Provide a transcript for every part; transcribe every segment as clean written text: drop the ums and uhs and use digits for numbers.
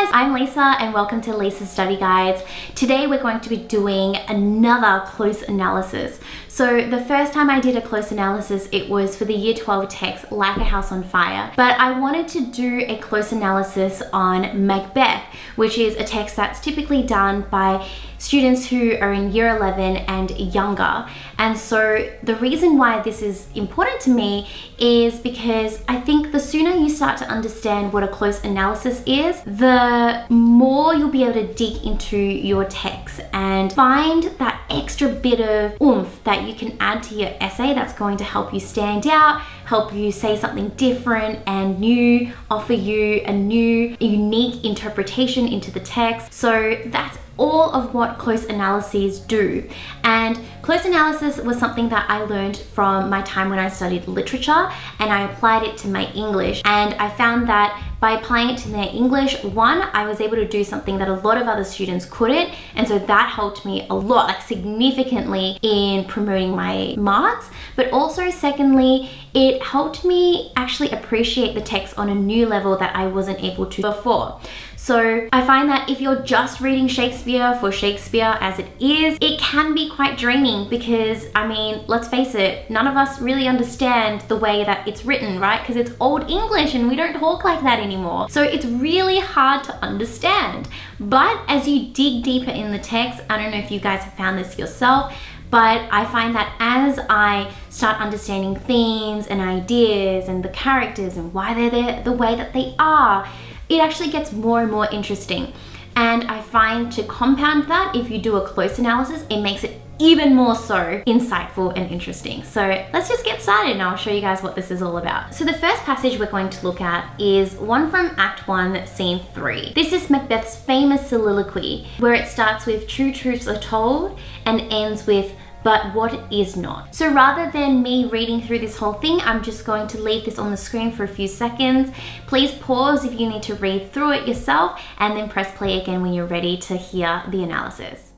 guys, I'm Lisa and welcome to Lisa's Study Guides. Today we're going to be doing another close analysis. So the first time I did a close analysis, it was for the Year 12 text, Like a House on Fire. But I wanted to do a close analysis on Macbeth, which is a text that's typically done by students who are in Year 11 and younger. And so the reason why this is important to me is because I think the sooner you start to understand what a close analysis is, the more you'll be able to dig into your text and find that extra bit of oomph that you can add to your essay that's going to help you stand out, help you say something different and new, offer you a new, unique interpretation into the text. So that's all of what close analyses do. And close analysis was something that I learned from my time when I studied literature, and I applied it to my English. And I found that by applying it to their English, one, I was able to do something that a lot of other students couldn't. And so that helped me a lot, like significantly in promoting my marks. But also secondly, it helped me actually appreciate the text on a new level that I wasn't able to before. So I find that if you're just reading Shakespeare for Shakespeare as it is, it can be quite draining because, I mean, let's face it, none of us really understand the way that it's written, right? Because it's Old English and we don't talk like that anymore. So it's really hard to understand. But as you dig deeper in the text, I don't know if you guys have found this yourself, but I find that as I start understanding themes and ideas and the characters and why they're there the way that they are, it actually gets more and more interesting. And I find to compound that, if you do a close analysis, it makes it even more so insightful and interesting. So let's just get started and I'll show you guys what this is all about. So the first passage we're going to look at is one from Act 1, Scene 3. This is Macbeth's famous soliloquy, where it starts with "True truths are told" and ends with "but what is not." So rather than me reading through this whole thing, I'm just going to leave this on the screen for a few seconds. Please pause if you need to read through it yourself and then press play again when you're ready to hear the analysis.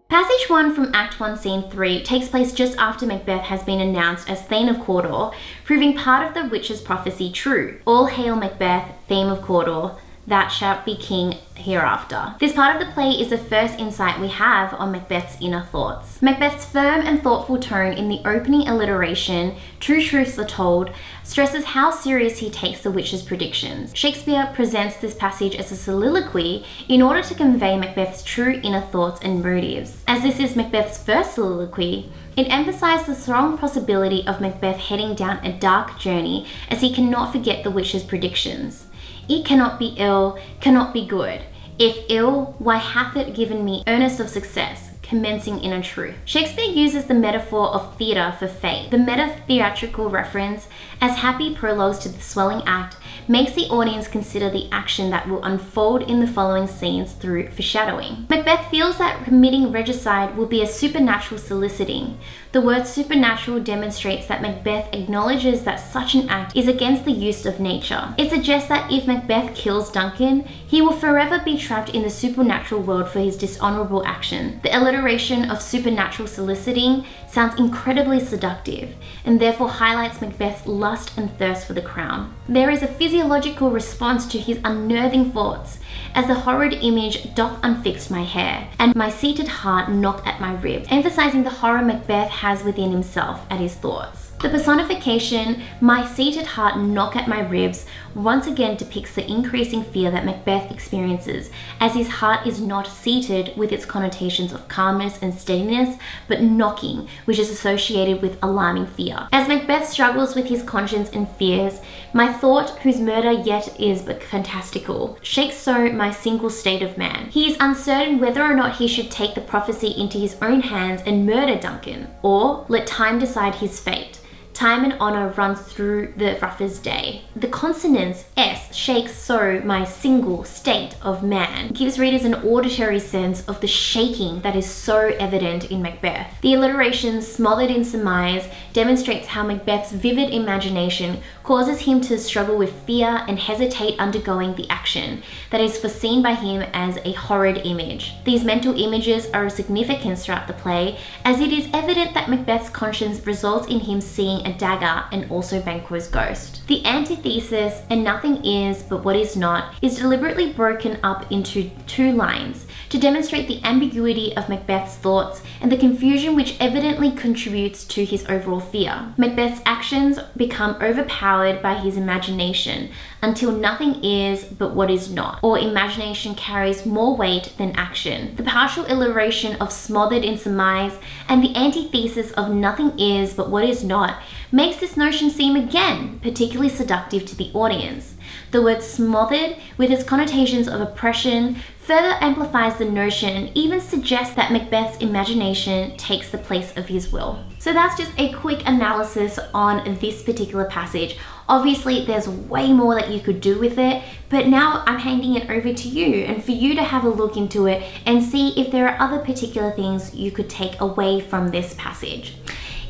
Passage 1 from Act 1, Scene 3 takes place just after Macbeth has been announced as Thane of Cawdor, proving part of the witch's prophecy true. "All hail Macbeth, Thane of Cawdor, that shalt be king hereafter." This part of the play is the first insight we have on Macbeth's inner thoughts. Macbeth's firm and thoughtful tone in the opening alliteration, "True truths are told," stresses how serious he takes the witch's predictions. Shakespeare presents this passage as a soliloquy in order to convey Macbeth's true inner thoughts and motives. As this is Macbeth's first soliloquy, it emphasized the strong possibility of Macbeth heading down a dark journey as he cannot forget the witch's predictions. "It cannot be ill, cannot be good. If ill, why hath it given me earnest of success, commencing in a truth?" Shakespeare uses the metaphor of theatre for fate. The meta-theatrical reference, as happy prologues to the swelling act, makes the audience consider the action that will unfold in the following scenes through foreshadowing. Macbeth feels that committing regicide will be a supernatural soliciting. The word supernatural demonstrates that Macbeth acknowledges that such an act is against the use of nature. It suggests that if Macbeth kills Duncan, he will forever be trapped in the supernatural world for his dishonorable action. The alliteration of supernatural soliciting sounds incredibly seductive and therefore highlights Macbeth's lust and thirst for the crown. There is a physiological response to his unnerving thoughts, as the horrid image doth unfix my hair, and my seated heart knock at my ribs, emphasizing the horror Macbeth has within himself at his thoughts. The personification, "my seated heart knock at my ribs," once again depicts the increasing fear that Macbeth experiences, as his heart is not seated with its connotations of calmness and steadiness, but knocking, which is associated with alarming fear. As Macbeth struggles with his conscience and fears, "my thought, whose murder yet is but fantastical, shakes so my single state of man." He is uncertain whether or not he should take the prophecy into his own hands and murder Duncan, or let time decide his fate. time and honor run through the ruffer's day. The consonants S shakes so my single state of man gives readers an auditory sense of the shaking that is so evident in Macbeth. The alliteration smothered in surmise demonstrates how Macbeth's vivid imagination causes him to struggle with fear and hesitate undergoing the action that is foreseen by him as a horrid image. These mental images are of significance throughout the play, as it is evident that Macbeth's conscience results in him seeing a dagger and also Banquo's ghost. The antithesis, and nothing is but what is not, is deliberately broken up into 2 lines to demonstrate the ambiguity of Macbeth's thoughts and the confusion which evidently contributes to his overall fear. Macbeth's actions become overpowered by his imagination until nothing is but what is not, or imagination carries more weight than action. The partial alliteration of smothered in surmise and the antithesis of nothing is but what is not makes this notion seem again particularly seductive to the audience. The word smothered, with its connotations of oppression, further amplifies the notion and even suggests that Macbeth's imagination takes the place of his will. So that's just a quick analysis on this particular passage. Obviously, there's way more that you could do with it, but now I'm handing it over to you and for you to have a look into it and see if there are other particular things you could take away from this passage.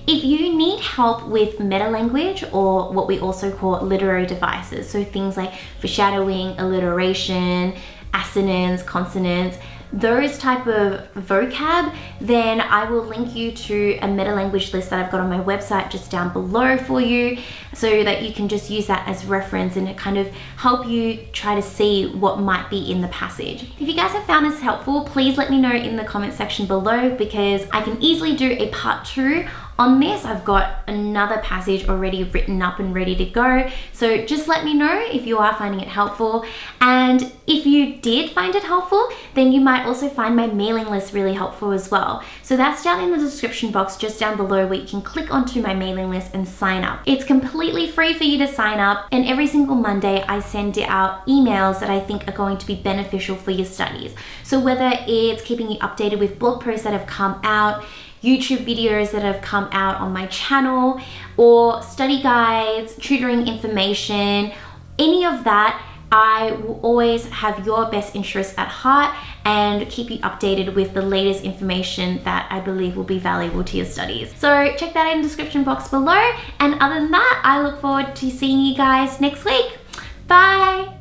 If you need help with meta language, or what we also call literary devices, so things like foreshadowing, alliteration, assonance, consonants, those type of vocab, then I will link you to a meta language list that I've got on my website just down below for you, so that you can just use that as reference and it kind of help you try to see what might be in the passage. If you guys have found this helpful, please let me know in the comment section below, because I can easily do a part 2 on this. I've got another passage already written up and ready to go. So just let me know if you are finding it helpful. And if you did find it helpful, then you might also find my mailing list really helpful as well. So that's down in the description box just down below, where you can click onto my mailing list and sign up. It's completely free for you to sign up, and every single Monday I send out emails that I think are going to be beneficial for your studies. So whether it's keeping you updated with blog posts that have come out, YouTube videos that have come out on my channel, or study guides, tutoring information, any of that, I will always have your best interests at heart and keep you updated with the latest information that I believe will be valuable to your studies. So check that in the description box below. And other than that, I look forward to seeing you guys next week. Bye!